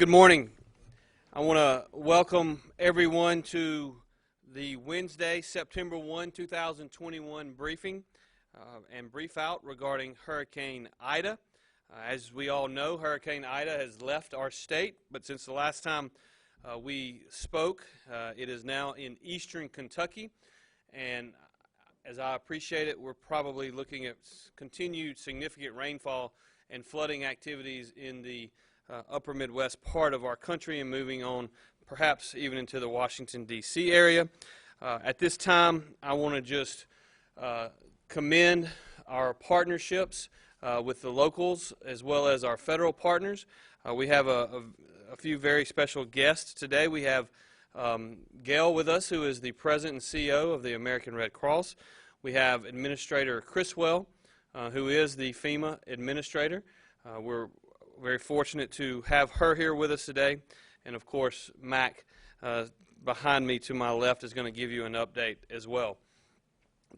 Good morning. I want to welcome everyone to the Wednesday, September 1, 2021 briefing and brief out regarding Hurricane Ida. As we all know, Hurricane Ida has left our state, but since the last time we spoke, it is now in eastern Kentucky, and as I appreciate it, we're probably looking at continued significant rainfall and flooding activities in the upper Midwest part of our country and moving on perhaps even into the Washington, D.C. area. At this time, I want to just commend our partnerships with the locals as well as our federal partners. We have a few very special guests today. We have Gail with us, who is the President and CEO of the American Red Cross. We have Administrator Criswell, who is the FEMA Administrator. We're very fortunate to have her here with us today. And of course, Mac behind me to my left is going to give you an update as well.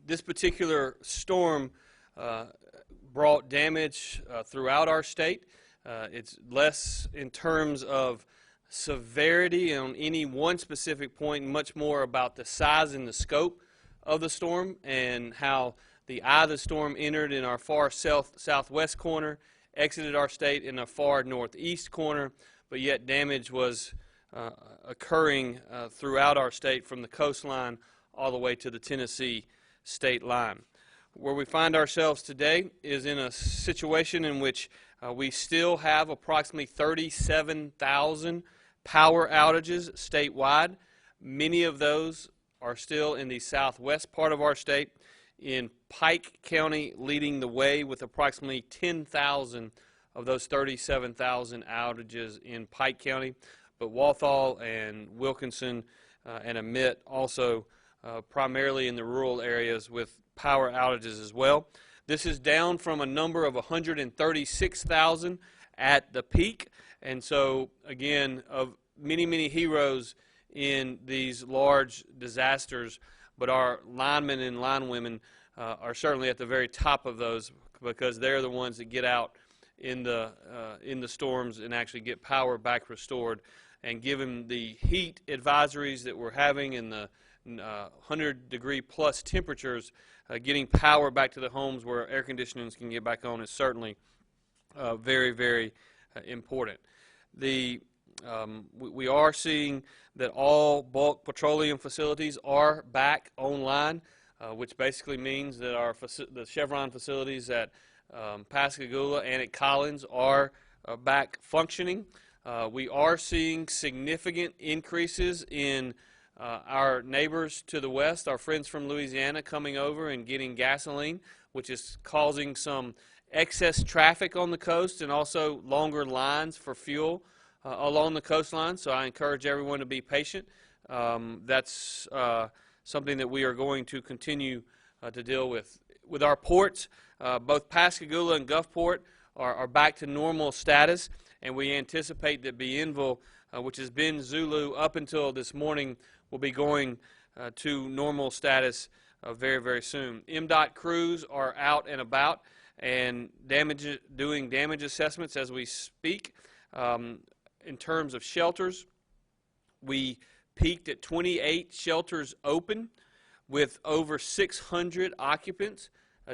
This particular storm brought damage throughout our state. It's less in terms of severity on any one specific point, much more about the size and the scope of the storm and how the eye of the storm entered in our far southwest corner, exited our state in a far northeast corner, but yet damage was occurring throughout our state from the coastline all the way to the Tennessee state line. Where we find ourselves today is in a situation in which we still have approximately 37,000 power outages statewide. Many of those are still in the southwest part of our state, in Pike County leading the way with approximately 10,000 of those 37,000 outages in Pike County, but Walthall and Wilkinson and Emmett also primarily in the rural areas with power outages as well. This is down from a number of 136,000 at the peak, and so again, of many heroes in these large disasters, but our linemen and linewomen are certainly at the very top of those because they're the ones that get out in the storms and actually get power back restored. And given the heat advisories that we're having and the 100-degree plus temperatures, getting power back to the homes where air conditioning can get back on is certainly very important. We are seeing that all bulk petroleum facilities are back online, which basically means that the Chevron facilities at Pascagoula and at Collins are back functioning. We are seeing significant increases in our neighbors to the west, our friends from Louisiana, coming over and getting gasoline, which is causing some excess traffic on the coast and also longer lines for fuel along the coastline. So I encourage everyone to be patient. That's something that we are going to continue to deal with. With our ports, both Pascagoula and Gulfport are back to normal status, and we anticipate that Bienville, which has been Zulu up until this morning, will be going to normal status very soon. MDOT crews are out and about and doing damage assessments as we speak. In terms of shelters, we peaked at 28 shelters open with over 600 occupants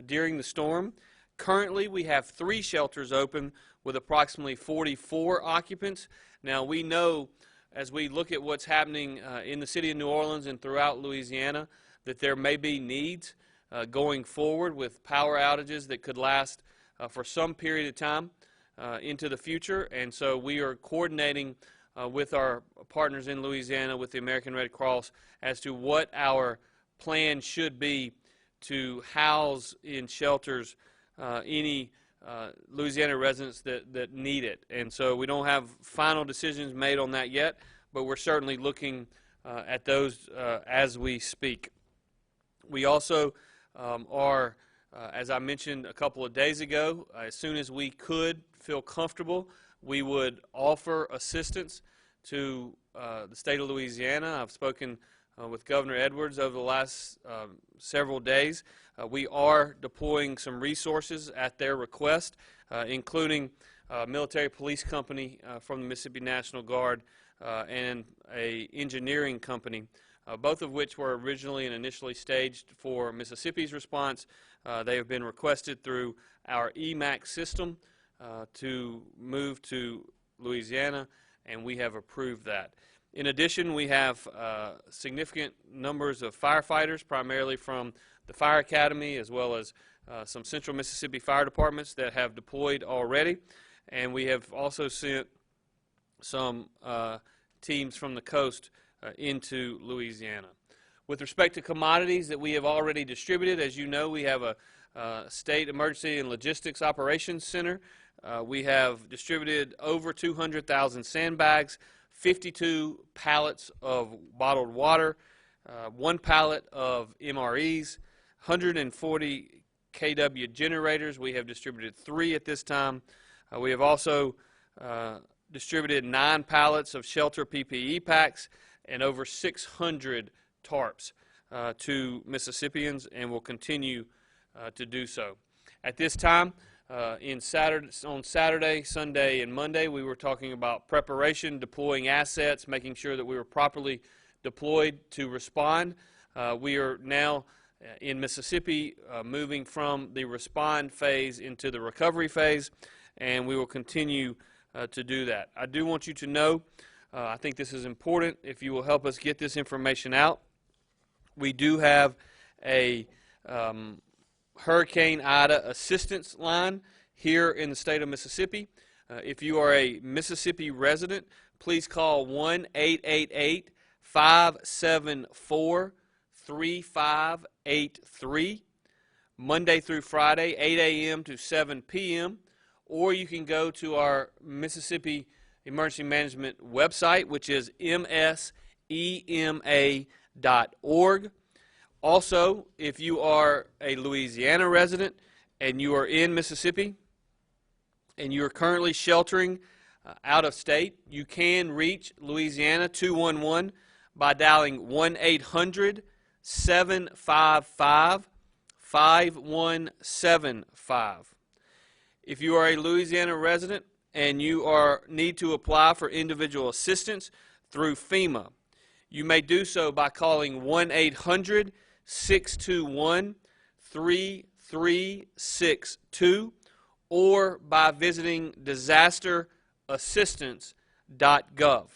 during the storm. Currently, we have 3 shelters open with approximately 44 occupants. Now, we know as we look at what's happening in the city of New Orleans and throughout Louisiana that there may be needs going forward with power outages that could last for some period of time into the future, and so we are coordinating with our partners in Louisiana, with the American Red Cross, as to what our plan should be to house in shelters any Louisiana residents that need it. And so we don't have final decisions made on that yet, but we're certainly looking at those as we speak. We also are, as I mentioned a couple of days ago, as soon as we could feel comfortable, we would offer assistance to the state of Louisiana. I've spoken with Governor Edwards over the last several days. We are deploying some resources at their request, including military police company from the Mississippi National Guard, and an engineering company, both of which were originally and initially staged for Mississippi's response. They have been requested through our EMAC system to move to Louisiana, and we have approved that. In addition, we have significant numbers of firefighters, primarily from the Fire Academy, as well as some Central Mississippi fire departments that have deployed already. And we have also sent some teams from the coast into Louisiana. With respect to commodities that we have already distributed, as you know, we have a State Emergency and Logistics Operations Center. We have distributed over 200,000 sandbags, 52 pallets of bottled water, 1 pallet of MREs, 140 kW generators. We have distributed 3 at this time. We have also distributed 9 pallets of shelter PPE packs and over 600 tarps to Mississippians, and will continue to do so. At this time, on Saturday, Sunday, and Monday, we were talking about preparation, deploying assets, making sure that we were properly deployed to respond. We are now in Mississippi moving from the respond phase into the recovery phase, and we will continue to do that. I do want you to know, I think this is important, if you will help us get this information out. We do have a Hurricane Ida assistance line here in the state of Mississippi. If you are a Mississippi resident, please call 1-888-574-3583, Monday through Friday, 8 a.m. to 7 p.m., or you can go to our Mississippi Emergency Management website, which is msema.org. Also, if you are a Louisiana resident and you are in Mississippi and you are currently sheltering out of state, you can reach Louisiana 211 by dialing 1-800-755-5175. If you are a Louisiana resident and you need to apply for individual assistance through FEMA, you may do so by calling 1-800-621-3362 or by visiting disasterassistance.gov.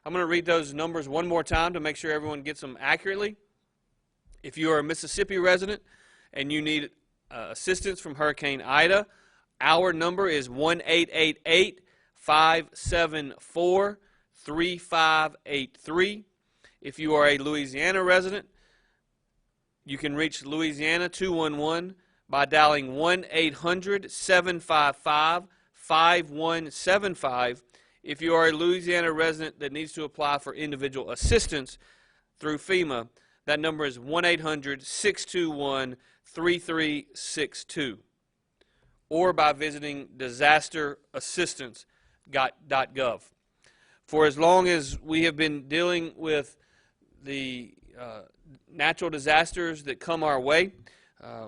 I'm going to read those numbers one more time to make sure everyone gets them accurately. If you are a Mississippi resident and you need assistance from Hurricane Ida, our number is 1-888-574-3583. If you are a Louisiana resident, you can reach Louisiana 211 by dialing 1-800-755-5175. If you are a Louisiana resident that needs to apply for individual assistance through FEMA, that number is 1-800-621-3362, or by visiting disasterassistance.gov. For as long as we have been dealing with the natural disasters that come our way,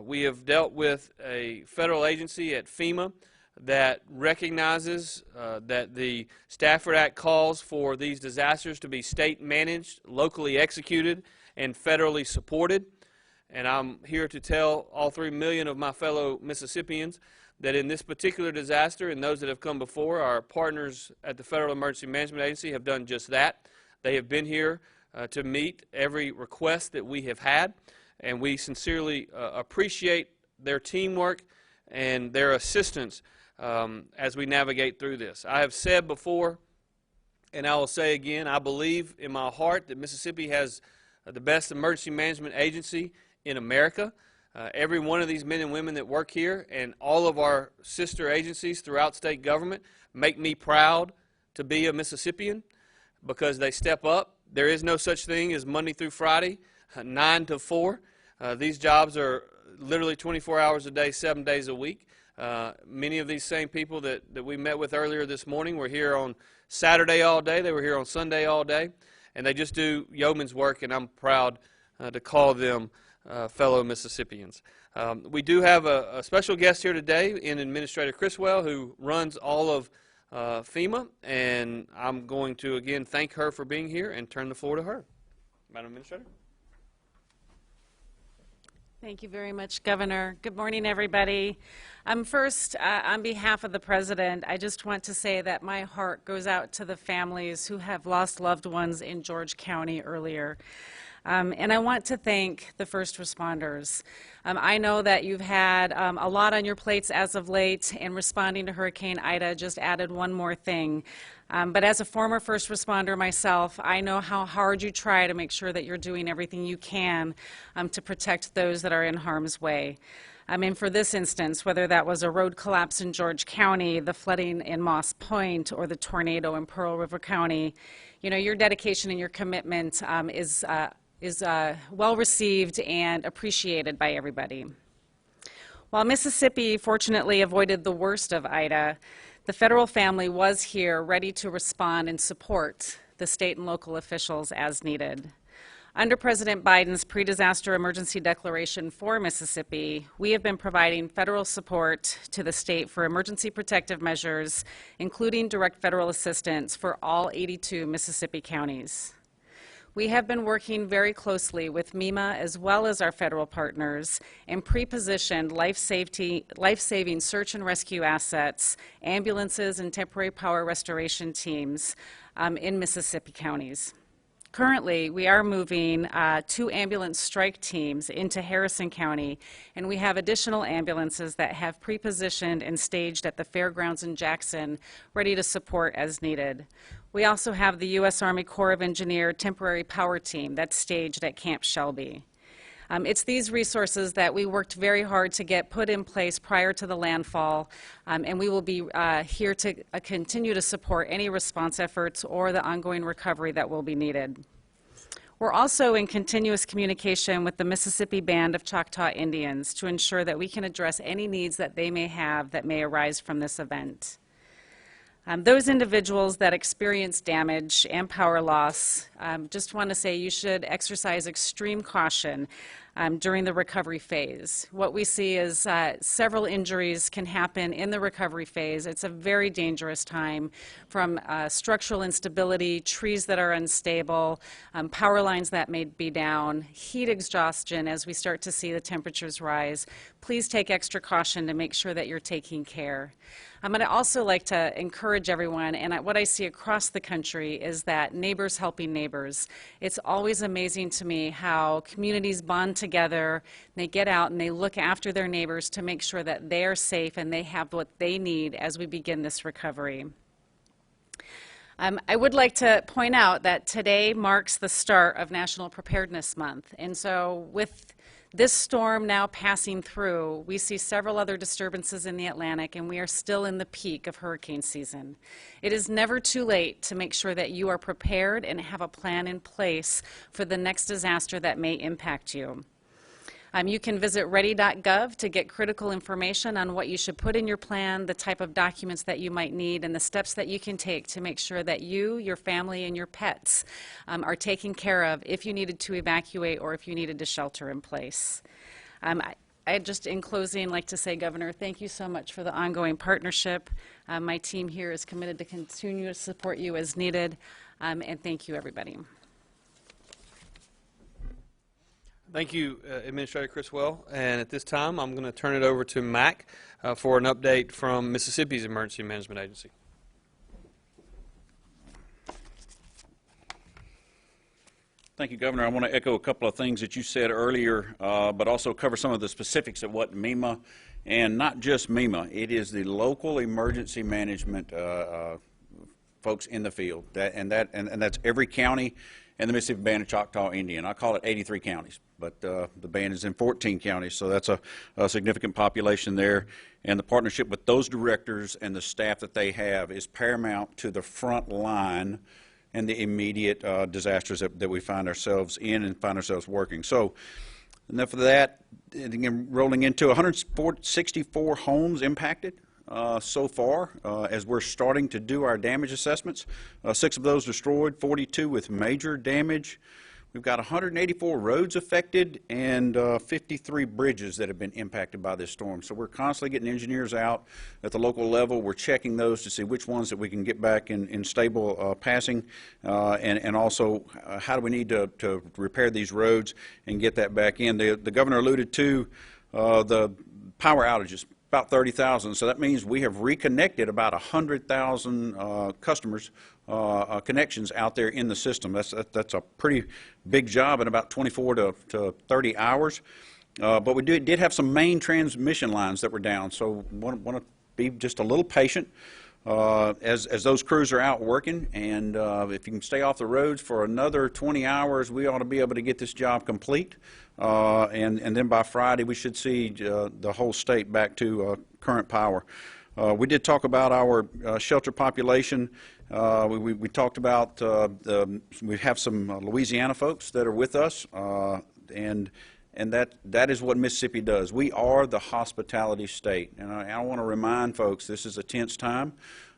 we have dealt with a federal agency at FEMA that recognizes that the Stafford Act calls for these disasters to be state managed, locally executed, and federally supported. And I'm here to tell all 3 million of my fellow Mississippians that in this particular disaster and those that have come before, our partners at the Federal Emergency Management Agency have done just that. They have been here to meet every request that we have had, and we sincerely appreciate their teamwork and their assistance as we navigate through this. I have said before, and I will say again, I believe in my heart that Mississippi has the best emergency management agency in America. Every one of these men and women that work here and all of our sister agencies throughout state government make me proud to be a Mississippian because they step up. There is no such thing as Monday through Friday, 9 to 4. These jobs are literally 24 hours a day, 7 days a week. Many of these same people that we met with earlier this morning were here on Saturday all day. They were here on Sunday all day. And they just do yeoman's work, and I'm proud to call them fellow Mississippians. We do have a special guest here today in Administrator Criswell, who runs all of FEMA, and I'm going to again thank her for being here and turn the floor to her. Madam Administrator. Thank you very much, Governor. Good morning, everybody. First, on behalf of the President, I just want to say that my heart goes out to the families who have lost loved ones in George County earlier. And I want to thank the first responders. I know that you've had a lot on your plates as of late, and responding to Hurricane Ida just added one more thing. But as a former first responder myself, I know how hard you try to make sure that you're doing everything you can to protect those that are in harm's way. And for this instance, whether that was a road collapse in George County, the flooding in Moss Point, or the tornado in Pearl River County, you know, your dedication and your commitment is well received and appreciated by everybody. While Mississippi fortunately avoided the worst of Ida, the federal family was here ready to respond and support the state and local officials as needed. Under President Biden's pre-disaster emergency declaration for Mississippi, we have been providing federal support to the state for emergency protective measures, including direct federal assistance for all 82 Mississippi counties. We have been working very closely with MEMA as well as our federal partners and pre-positioned life-saving search and rescue assets, ambulances, and temporary power restoration teams in Mississippi counties. Currently, we are moving 2 ambulance strike teams into Harrison County, and we have additional ambulances that have pre-positioned and staged at the fairgrounds in Jackson, ready to support as needed. We also have the U.S. Army Corps of Engineers temporary power team that's staged at Camp Shelby. It's these resources that we worked very hard to get put in place prior to the landfall, and we will be here to continue to support any response efforts or the ongoing recovery that will be needed. We're also in continuous communication with the Mississippi Band of Choctaw Indians to ensure that we can address any needs that they may have that may arise from this event. Those individuals that experience damage and power loss, just want to say you should exercise extreme caution during the recovery phase. What we see is several injuries can happen in the recovery phase. It's a very dangerous time, from structural instability, trees that are unstable, power lines that may be down, heat exhaustion as we start to see the temperatures rise. Please take extra caution to make sure that you're taking care. I'm going to also like to encourage everyone, and what I see across the country is that neighbors helping neighbors. It's always amazing to me how communities bond together, they get out and they look after their neighbors to make sure that they are safe and they have what they need as we begin this recovery. I would like to point out that today marks the start of National Preparedness Month, and so with this storm now passing through, we see several other disturbances in the Atlantic, and we are still in the peak of hurricane season. It is never too late to make sure that you are prepared and have a plan in place for the next disaster that may impact you. You can visit ready.gov to get critical information on what you should put in your plan, the type of documents that you might need, and the steps that you can take to make sure that you, your family, and your pets are taken care of if you needed to evacuate or if you needed to shelter in place. I'd just, in closing, like to say, Governor, thank you so much for the ongoing partnership. My team here is committed to continue to support you as needed, and thank you, everybody. Thank you, Administrator Criswell. And at this time, I'm going to turn it over to Mac for an update from Mississippi's Emergency Management Agency. Thank you, Governor. I want to echo a couple of things that you said earlier, but also cover some of the specifics of what MEMA, and not just MEMA, it is the local emergency management folks in the field, and that's every county and the Mississippi Band of Choctaw Indian. I call it 83 counties, but the band is in 14 counties, so that's a significant population there. And the partnership with those directors and the staff that they have is paramount to the front line and the immediate disasters that we find ourselves in and find ourselves working. So enough of that. Rolling into 164 homes impacted so far as we're starting to do our damage assessments. 6 of those destroyed, 42 with major damage. We've got 184 roads affected and 53 bridges that have been impacted by this storm. So we're constantly getting engineers out at the local level. We're checking those to see which ones that we can get back in stable passing, and also how do we need to repair these roads and get that back in. The governor alluded to the power outages, about 30,000. So that means we have reconnected about 100,000 customers, connections out there in the system. That's a pretty big job in about 24 to 30 hours. But we did have some main transmission lines that were down. So want to be just a little patient as those crews are out working. And if you can stay off the roads for another 20 hours, we ought to be able to get this job complete. And then by Friday, we should see the whole state back to current power. We did talk about our shelter population. We talked about we have some Louisiana folks that are with us, and that is what Mississippi does. We are the hospitality state, and I want to remind folks this is a tense time.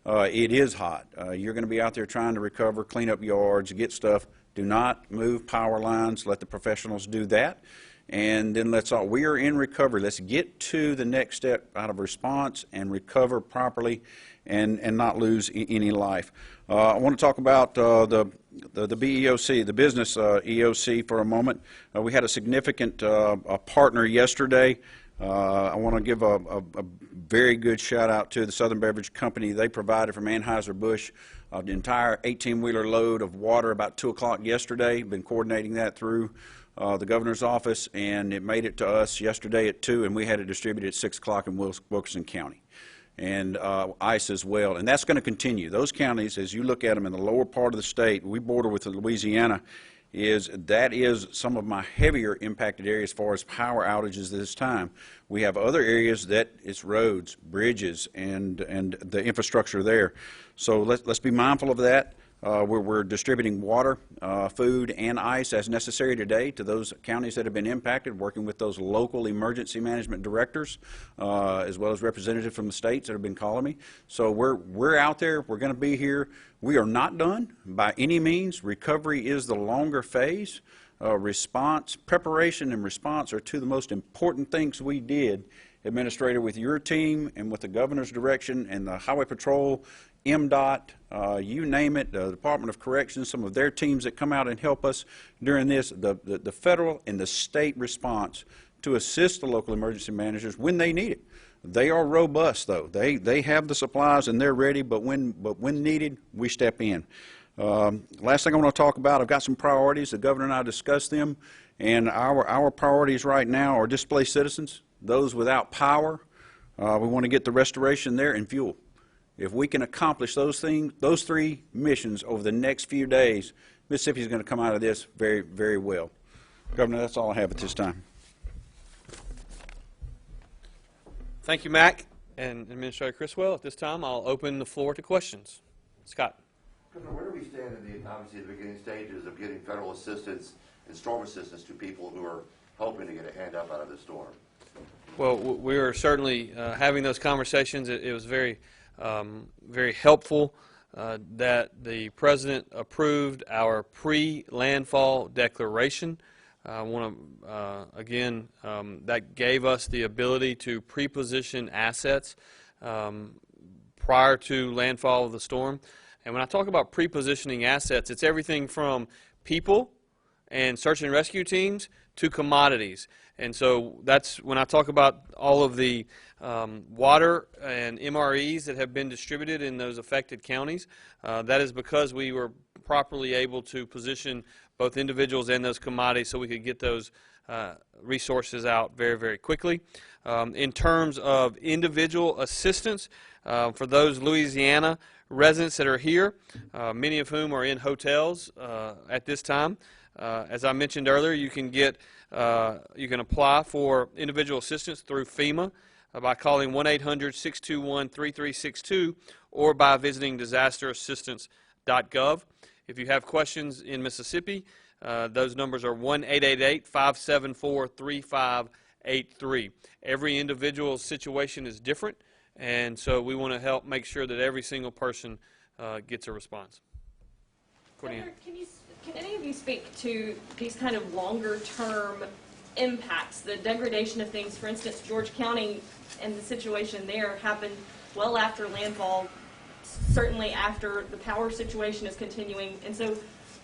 It is hot. You're going to be out there trying to recover, clean up yards, get stuff. Do not move power lines. Let the professionals do that. And then we are in recovery. Let's get to the next step out of response and recover properly and not lose any life. I want to talk about the BEOC, the business EOC for a moment. We had a significant partner yesterday. I want to give a very good shout out to the Southern Beverage Company. They provided from Anheuser-Busch the entire 18-wheeler load of water about 2 o'clock yesterday. Been coordinating that through the governor's office, and it made it to us yesterday at 2, and we had it distributed at 6 o'clock in Wilkerson County. And ICE as well. And that's going to continue. Those counties, as you look at them in the lower part of the state, we border with Louisiana, that is some of my heavier impacted areas as far as power outages this time. We have other areas that it's roads, bridges, and the infrastructure there. So let's be mindful of that. We're distributing water, food, and ice as necessary today to those counties that have been impacted, working with those local emergency management directors, as well as representatives from the states that have been calling me. So we're out there. We're going to be here. We are not done by any means. Recovery is the longer phase. Preparation and response are two of the most important things we did, Administrator, with your team and with the governor's direction and the Highway Patrol, MDOT, you name it, the Department of Corrections, some of their teams that come out and help us during this, the federal and the state response to assist the local emergency managers when they need it. They are robust, though. They have the supplies and they're ready, but when needed, we step in. Last thing I want to talk about, I've got some priorities. The governor and I discussed them, and our priorities right now are displaced citizens, those without power. We want to get the restoration there, and fuel. If we can accomplish those three missions over the next few days, Mississippi is going to come out of this very, very well. Governor, that's all I have at this time. Thank you, Mac and Administrator Criswell. At this time, I'll open the floor to questions. Scott. Governor, where do we stand in obviously the beginning stages of getting federal assistance and storm assistance to people who are hoping to get a hand up out of the storm? Well, we are certainly having those conversations. It was very helpful that the President approved our pre-landfall declaration. I want to, again, that gave us the ability to pre-position assets prior to landfall of the storm. And when I talk about pre-positioning assets, it's everything from people and search and rescue teams to commodities. And so that's when I talk about all of the water and MREs that have been distributed in those affected counties. That is because we were properly able to position both individuals and those commodities so we could get those resources out very, very quickly. In terms of individual assistance, for those Louisiana residents that are here, many of whom are in hotels at this time, as I mentioned earlier, you can apply for individual assistance through FEMA by calling 1-800-621-3362 or by visiting disasterassistance.gov. If you have questions in Mississippi, those numbers are 1-888-574-3583. Every individual situation is different, and so we want to help make sure that every single person gets a response. Courtney. Governor, can any of you speak to these kind of longer-term impacts, the degradation of things? For instance, George County and the situation there happened well after landfall, certainly after the power situation is continuing. And so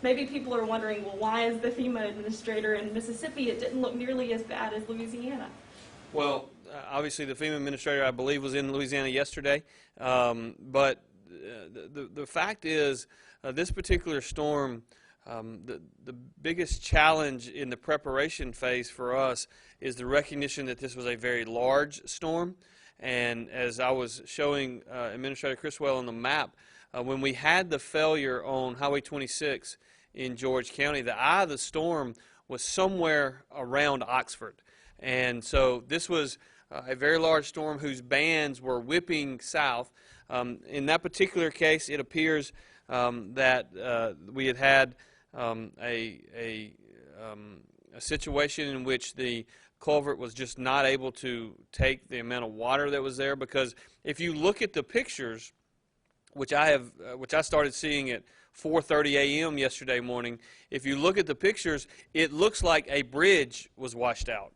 maybe people are wondering, well, why is the FEMA administrator in Mississippi? It didn't look nearly as bad as Louisiana. Well, obviously the FEMA administrator, I believe, was in Louisiana yesterday. But the fact is, this particular storm, the biggest challenge in the preparation phase for us is the recognition that this was a very large storm. And as I was showing Administrator Criswell on the map, when we had the failure on Highway 26 in George County, the eye of the storm was somewhere around Oxford. And so this was a very large storm whose bands were whipping south. In that particular case, it appears that we had a situation in which the culvert was just not able to take the amount of water that was there, because if you look at the pictures, which I started seeing at 4:30 a.m. yesterday morning, if you look at the pictures, it looks like a bridge was washed out.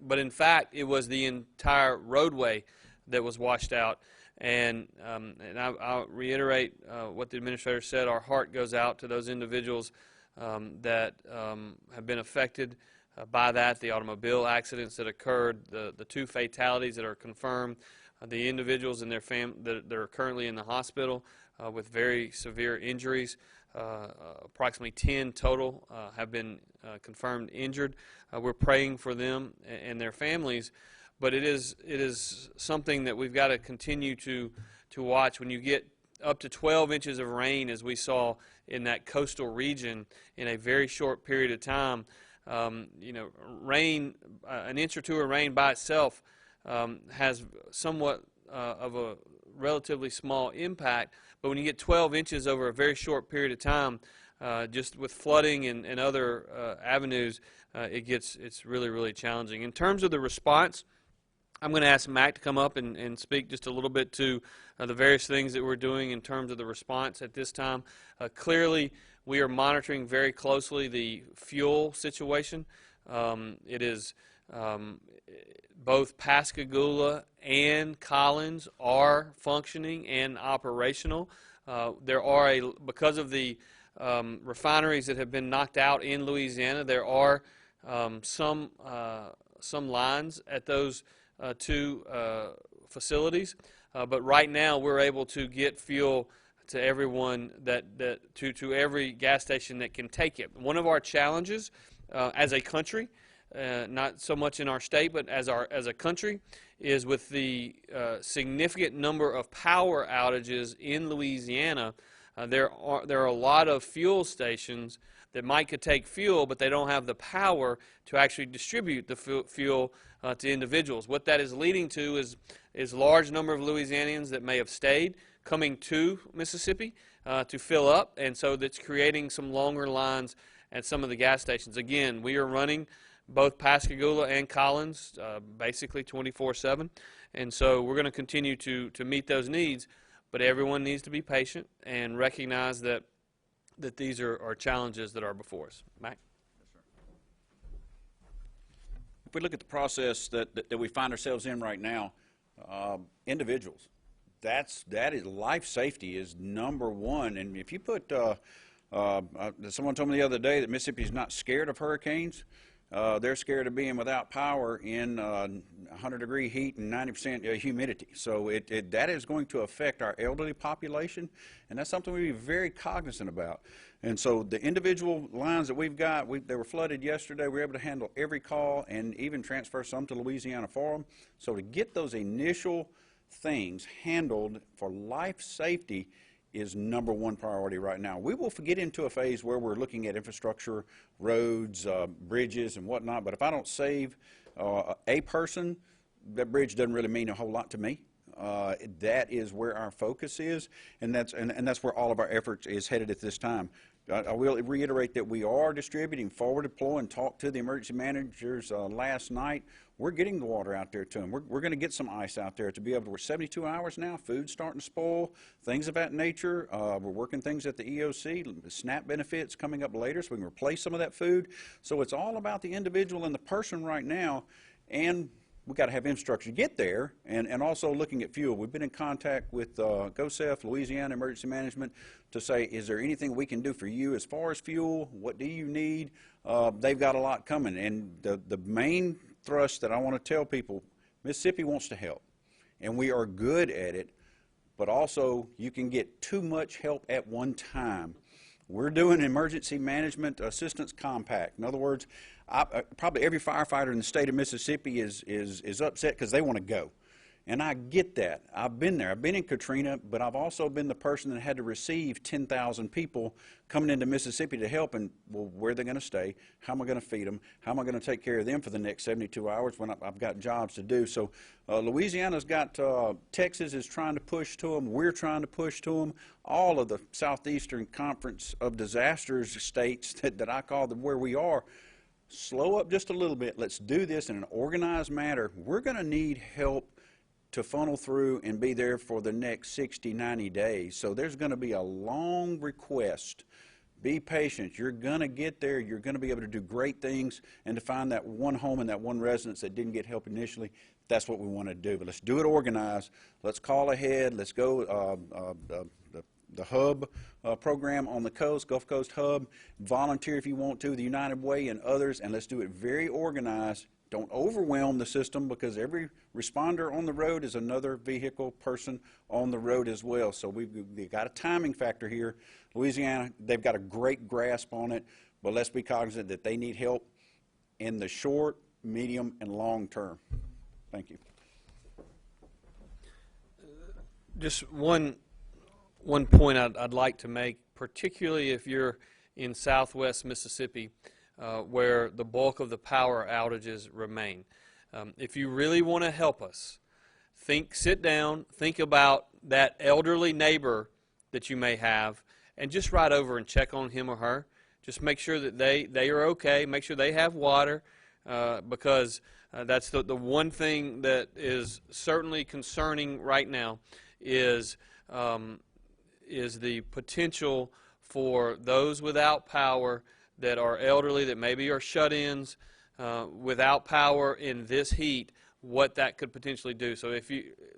But in fact, it was the entire roadway that was washed out. And I'll reiterate what the administrator said. Our heart goes out to those individuals that have been affected by that, the automobile accidents that occurred, the 2 fatalities that are confirmed, the individuals and their that are currently in the hospital with very severe injuries. Approximately 10 total have been confirmed injured. We're praying for them and their families, but it is something that we've got to continue to watch. When you get up to 12 inches of rain, as we saw in that coastal region in a very short period of time, rain, an inch or two of rain by itself has somewhat of a relatively small impact, but when you get 12 inches over a very short period of time, just with flooding and other avenues, it's really, really challenging. In terms of the response, I'm going to ask Mac to come up and speak just a little bit to the various things that we're doing in terms of the response at this time. Clearly, we are monitoring very closely the fuel situation. It is both Pascagoula and Collins are functioning and operational. There are, because of the refineries that have been knocked out in Louisiana, there are some lines at those 2 facilities. But right now, we're able to get fuel to everyone to every gas station that can take it. One of our challenges as a country, not so much in our state, but as a country, is with the significant number of power outages in Louisiana. There are a lot of fuel stations that could take fuel, but they don't have the power to actually distribute the fuel to individuals. What that is leading to is large number of Louisianians that may have stayed coming to Mississippi to fill up, and so that's creating some longer lines at some of the gas stations. Again, we are running both Pascagoula and Collins basically 24/7, and so we're going to continue to meet those needs, but everyone needs to be patient and recognize that these are challenges that are before us. Mac? Yes, sir. If we look at the process that we find ourselves in right now, individuals, that is life safety is number one. And if you put, someone told me the other day that Mississippi is not scared of hurricanes. They're scared of being without power in 100-degree heat and 90% humidity. So that is going to affect our elderly population, and that's something we be very cognizant about. And so the individual lines that we've got, they were flooded yesterday. We were able to handle every call and even transfer some to Louisiana for them. So to get those initial things handled for life safety is number one priority right now. We will get into a phase where we're looking at infrastructure, roads, bridges, and whatnot, but if I don't save a person, that bridge doesn't really mean a whole lot to me. That is where our focus is, and that's where all of our efforts is headed at this time. I will reiterate that we are distributing forward deploy and talked to the emergency managers last night. We're getting the water out there to them. We're going to get some ice out there to be able to, we're 72 hours now, food's starting to spoil, things of that nature. We're working things at the EOC, the SNAP benefits coming up later so we can replace some of that food. So it's all about the individual and the person right now, and we've got to have infrastructure to get there, and also looking at fuel. We've been in contact with GOSEF, Louisiana Emergency Management, to say, is there anything we can do for you as far as fuel? What do you need? They've got a lot coming, and the main thrust that I want to tell people, Mississippi wants to help, and we are good at it, but also you can get too much help at one time. We're doing emergency management assistance compact. In other words, probably every firefighter in the state of Mississippi is upset because they want to go. And I get that. I've been there. I've been in Katrina, but I've also been the person that had to receive 10,000 people coming into Mississippi to help, and, well, where are they going to stay? How am I going to feed them? How am I going to take care of them for the next 72 hours when I've got jobs to do? So Louisiana's got, Texas is trying to push to them. We're trying to push to them. All of the Southeastern Conference of Disasters states that I call them where we are, slow up just a little bit. Let's do this in an organized manner. We're going to need help to funnel through and be there for the next 60, 90 days. So there's going to be a long request. Be patient. You're going to get there. You're going to be able to do great things, and to find that one home and that one residence that didn't get help initially, that's what we want to do. But let's do it organized. Let's call ahead. Let's go the hub program on the coast, Gulf Coast Hub. Volunteer if you want to, the United Way and others, and let's do it very organized. Don't overwhelm the system, because every responder on the road is another vehicle person on the road as well. So we've got a timing factor here. Louisiana, they've got a great grasp on it, but let's be cognizant that they need help in the short, medium, and long term. Thank you. Just one point I'd like to make, particularly if you're in southwest Mississippi, where the bulk of the power outages remain. If you really want to help us, sit down, think about that elderly neighbor that you may have, and just ride over and check on him or her. Just make sure that they are okay, make sure they have water, because that's the one thing that is certainly concerning right now is the potential for those without power that are elderly, that maybe are shut-ins, without power in this heat, what that could potentially do. So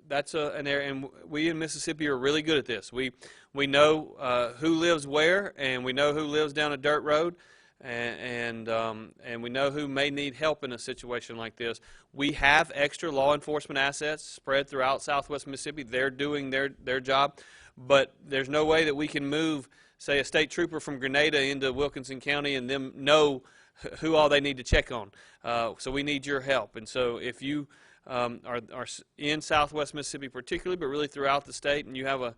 that's an area, and we in Mississippi are really good at this. We know who lives where, and we know who lives down a dirt road, and we know who may need help in a situation like this. We have extra law enforcement assets spread throughout southwest Mississippi. They're doing their job, but there's no way that we can move, say, a state trooper from Grenada into Wilkinson County and them know who all they need to check on. So we need your help. And so if you are in southwest Mississippi particularly, but really throughout the state, and you have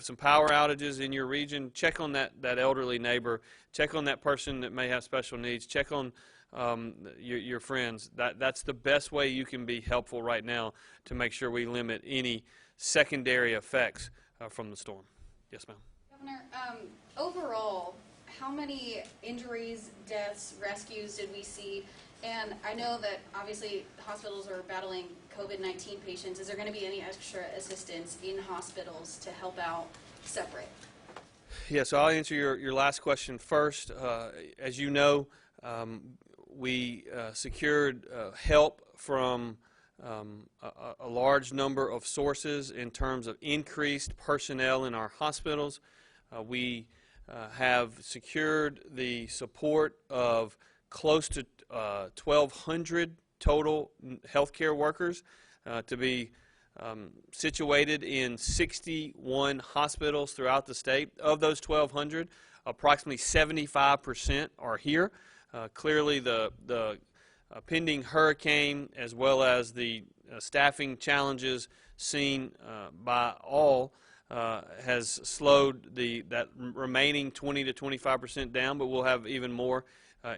some power outages in your region, check on that elderly neighbor, check on that person that may have special needs, check on your friends. That's the best way you can be helpful right now to make sure we limit any secondary effects from the storm. Yes, ma'am. Governor, overall, how many injuries, deaths, rescues did we see? And I know that obviously hospitals are battling COVID-19 patients. Is there going to be any extra assistance in hospitals to help out separate? Yeah, so I'll answer your last question first. As you know, we secured help from a large number of sources in terms of increased personnel in our hospitals. We have secured the support of close to 1,200 total healthcare workers to be situated in 61 hospitals throughout the state. Of those 1,200, approximately 75% are here. Clearly, the pending hurricane, as well as the staffing challenges seen by all, has slowed that remaining 20 to 25% down, but we'll have even more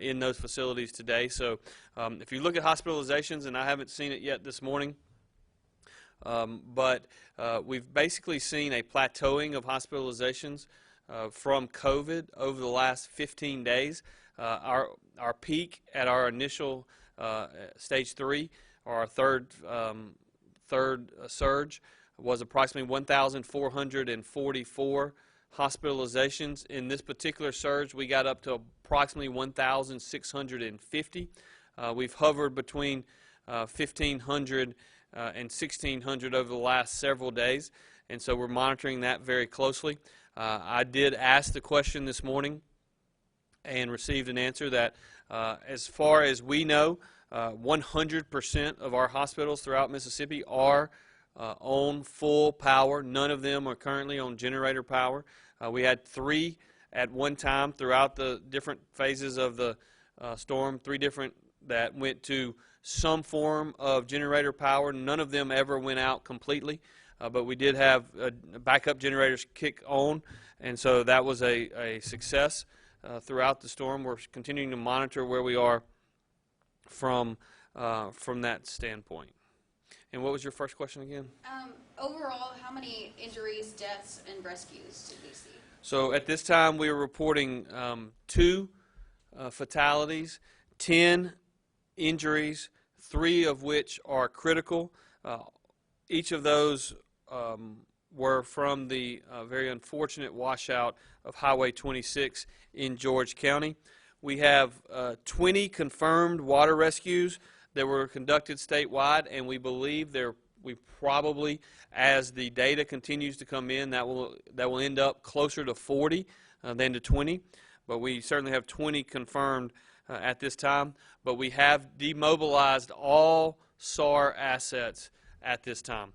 in those facilities today. So if you look at hospitalizations, and I haven't seen it yet this morning, but we've basically seen a plateauing of hospitalizations from COVID over the last 15 days. Our peak at our initial stage 3, or our third surge, was approximately 1,444 hospitalizations. In this particular surge, we got up to approximately 1,650. We've hovered between 1,500 and 1,600 over the last several days, and so we're monitoring that very closely. I did ask the question this morning and received an answer that as far as we know, 100% of our hospitals throughout Mississippi are on full power. None of them are currently on generator power. We had 3 at one time throughout the different phases of the storm, 3 different that went to some form of generator power. None of them ever went out completely, but we did have backup generators kick on, and so that was a success throughout the storm. We're continuing to monitor where we are from that standpoint. And what was your first question again? Overall, how many injuries, deaths, and rescues did we see? So at this time, we are reporting 2 fatalities, 10 injuries, 3 of which are critical. Each of those were from the very unfortunate washout of Highway 26 in George County. We have 20 confirmed water rescues that were conducted statewide, and we believe we probably, as the data continues to come in, that will end up closer to 40 than to 20. But we certainly have 20 confirmed at this time. But we have demobilized all SAR assets at this time.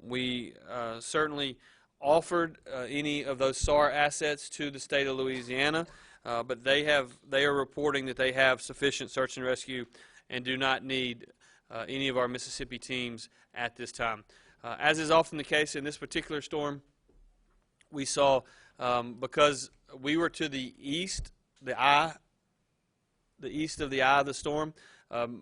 We certainly offered any of those SAR assets to the state of Louisiana, but they are reporting that they have sufficient search and rescue and do not need any of our Mississippi teams at this time. As is often the case in this particular storm, we saw, because we were to the east, the east of the eye of the storm,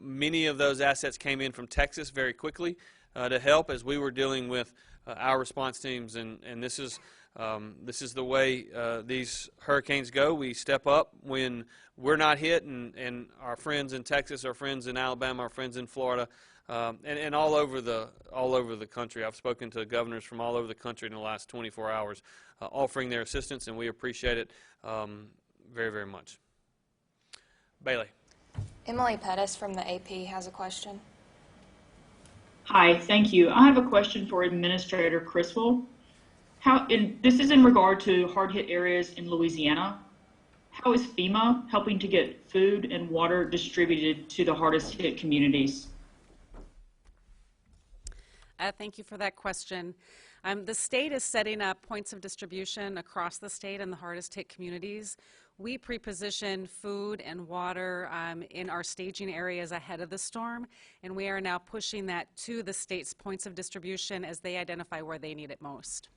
many of those assets came in from Texas very quickly to help as we were dealing with our response teams, and this is the way these hurricanes go. We step up when we're not hit, and our friends in Texas, our friends in Alabama, our friends in Florida, and all over the country. I've spoken to governors from all over the country in the last 24 hours offering their assistance, and we appreciate it very, very much. Bailey. Emily Pettis from the AP has a question. Hi, thank you. I have a question for Administrator Criswell. This is in regard to hard-hit areas in Louisiana. How is FEMA helping to get food and water distributed to the hardest-hit communities? Thank you for that question. The state is setting up points of distribution across the state in the hardest-hit communities. We pre-position food and water in our staging areas ahead of the storm, and we are now pushing that to the state's points of distribution as they identify where they need it most.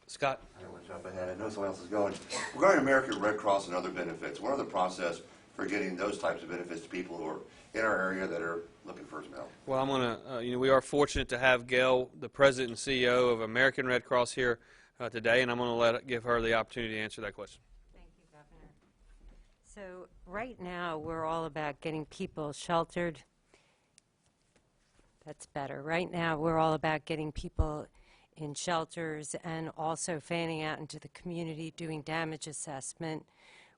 Scott. I don't want to jump ahead. I know someone else is going. Regarding American Red Cross and other benefits, what are the process for getting those types of benefits to people who are in our area that are looking for some help? Well, I'm going to, we are fortunate to have Gail, the president and CEO of American Red Cross, here today, and I'm going to give her the opportunity to answer that question. Thank you, Governor. So right now, we're all about getting people sheltered. That's better. Right now, we're all about getting people in shelters and also fanning out into the community, doing damage assessment.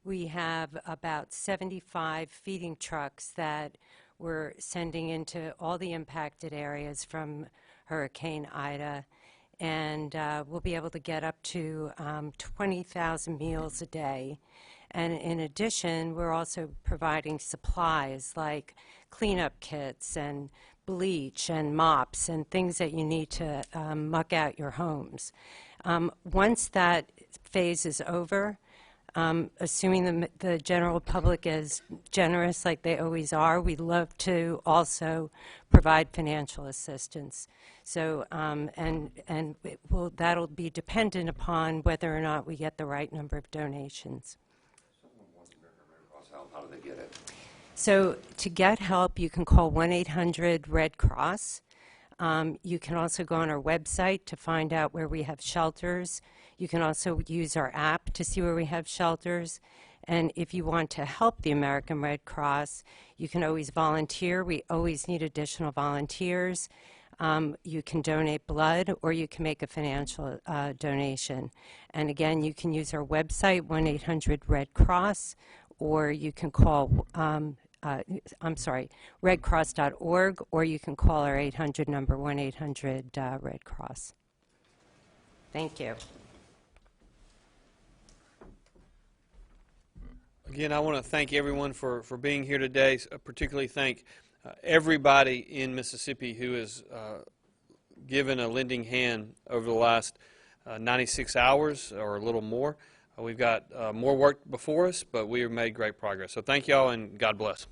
We have about 75 feeding trucks that we're sending into all the impacted areas from Hurricane Ida, and we'll be able to get up to 20,000 meals a day. And in addition, we're also providing supplies like cleanup kits and bleach and mops and things that you need to muck out your homes. Once that phase is over, assuming the general public is generous like they always are, we'd love to also provide financial assistance. So, that'll be dependent upon whether or not we get the right number of donations. Someone wants American Red Cross help. How do they get it? So to get help, you can call 1-800-RED Cross. You can also go on our website to find out where we have shelters. You can also use our app to see where we have shelters. And if you want to help the American Red Cross, you can always volunteer. We always need additional volunteers. You can donate blood, or you can make a financial donation. And again, you can use our website, 1-800-RED Cross, or you can call, redcross.org, or you can call our 800 number, 1-800-RED Cross. Thank you. Again, I want to thank everyone for being here today. Particularly thank everybody in Mississippi who has given a lending hand over the last 96 hours or a little more. We've got more work before us, but we have made great progress. So thank y'all, and God bless.